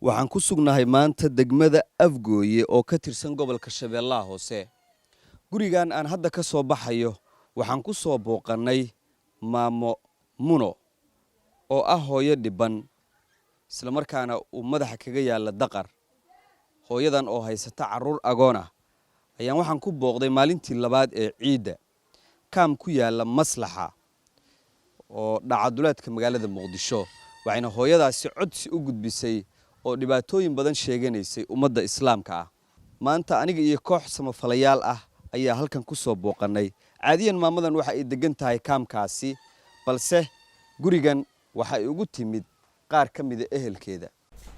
waxaan ku sugnahay maanta degmada Afgooye oo ka tirsan gobolka Shabeellaha Hoose. Gurigan aan hadda ka soo baxayo waxaan ku soo booqanay maamo Muno oo ah hooyo dhiban isla markaana uu madaxa kaga yaala daqar. Hooyadan oo haysata caruur agoon ah ayaan waxaan ku booqday maalintii labaad ee ciida kaam ku yaala Maslaxa oo dhacaduleedka magaalada Muqdisho. waxayna hooyadaasi codsi u gudbisay oo dhibaatooyin badan sheeganaysay ummadda islaamka ah. Maanta aniga iyo koox samafalayaal ah ayaa halkan ku soo booqanay. Caadiyan maamadan waxa ay degan tahay kaamkaasi, balse gurigan waxa ay ugu timid qaar ka mid ah ehelkeeda.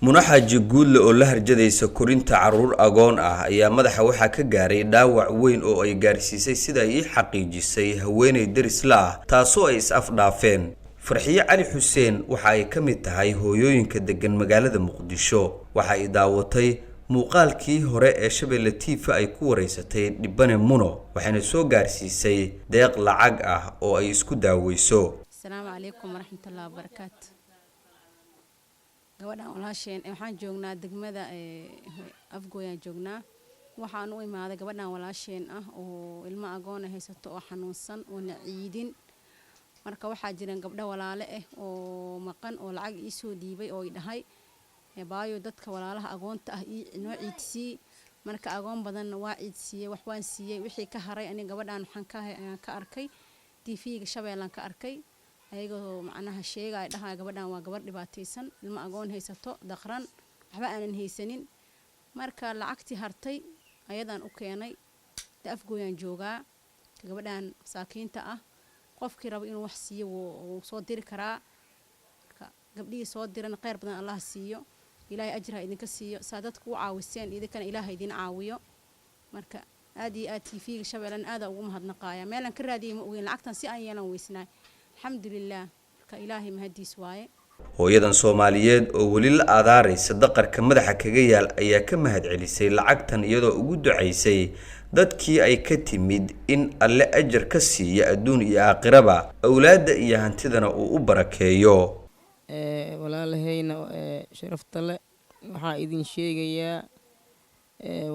Muno Xaaji Guudle oo la harjadaysa korinta caruur agoon ah ayaa madaxa waxa ka gaaray dhaawac weyn oo ay gaarsiisay sida ay xaqiijisay haweeney deris la taasoo ay is afdhaafeen. Farxiye Cali Xuseen waxa ay ka mid tahay hooyooyinka degan magaalada Muqdisho. waxa ay daawatay muuqaalkii hore ee Shabeelle TV ay ku wareysatay dhibane Muno waxayna soo gaarsiisay deeq lacag ah oo ay isku daaweyso. Assalaamu calaykum waraxmatullaahi wabarakaatuh. gabadhan walaasheen waxaan joognaa degmada Afgooye joognaa. waxaan u imaaday gabadhan walaasheen ah oo ilmo agoon haysato oo xanuunsan oo ciidin. marka waxaa jireen gabdho walaale ah oo maqan oo lacag ii soo dhiibay oo dhahay baayo dadka walaalaha agoonta ah inoo ciidsii. marka agoon badan waa ciidsiyay wax waan siiyay wixii ka haray aniga gabadhan waxaan ka arkay TV-ga Shabeellaan ka arkay ayagoo macnaha sheegay dhahay gabadhan waa gabar dhibaataysan ilmo agoon haysato daqran waxba aanan haysanin. marka lacagtii hartay ayadan u keenay Afgooyaan joogaa. gabadhan saakiinta ah qofkii rabo inuu wax siiyo wuu soo diri karaa. gabdhii soo diran khayr badan Allah siiyo, ilaahay ajra idinka siiyo, saadadku u caawiseen idinkana ilaahay idin caawiyo. marka aad iyo aad TV-ga Shabeellaan aad ugu mahadnaqaaya. meelan ka raadiyay ma ogeyn lacagtan si aan yeelan weysnaay. alxamdulillah marka ilaahay mahadiis waaye. hooyadan Soomaaliyeed oo wali la aadaaraysa daqarka madaxa kaga yaal ayaa ka mahad celisay lacagtan iyadoo ugu duceysay dadkii ay ka timid in alle ajar ka siiyo adduun iyo aakhiraba awlaada iyo hantidana uu u barakeeyo. walaalahayna sharafta leh waxaa idin sheegayaa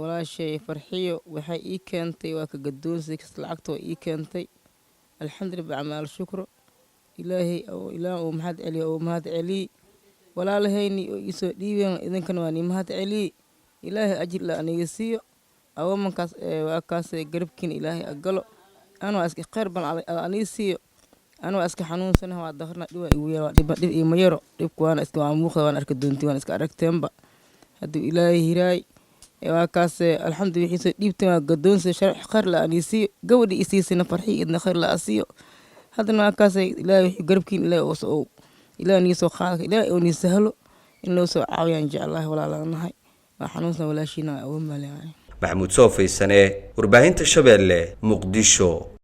walaashay Farxiyo waxay ii keentay waa ka gadoonsay lacagta ii keentay. alxamdulillah ba'amal shukr ilaahay oo ilaah oo mahad celi walaalahayni oo isoo dhiibeen idinkana waa ni mahad celi ilaahay ajir la aniga siiyo awamankaas waa kaas garabkiin ilaahay agalo anoo iska khayr ban aniga siiyo anoo iska xanuunsanahay waa daqarna dhib iyo mayro dhibku waan iska waa muuqda waan arka doontii waan iska aragteenba haduu ilaahay hiraay waa kaas alxamdulillah isoo dhiibtay waa gadoonsay sharx khayr la aniga siiyo gabadhi isiisina Farxiyo idna khayr la asiyo hadana waa kaas ilaahay garabkiin ilaahay oo ilaahay ni soo qaado ilaahay oo ni sahlo in loo soo caawiyaan jecelahay walaalanahay waa xanuunsan walaashina waa malay. Maxamuud Soo Faysane, warbaahinta Shabeelle, Muqdisho.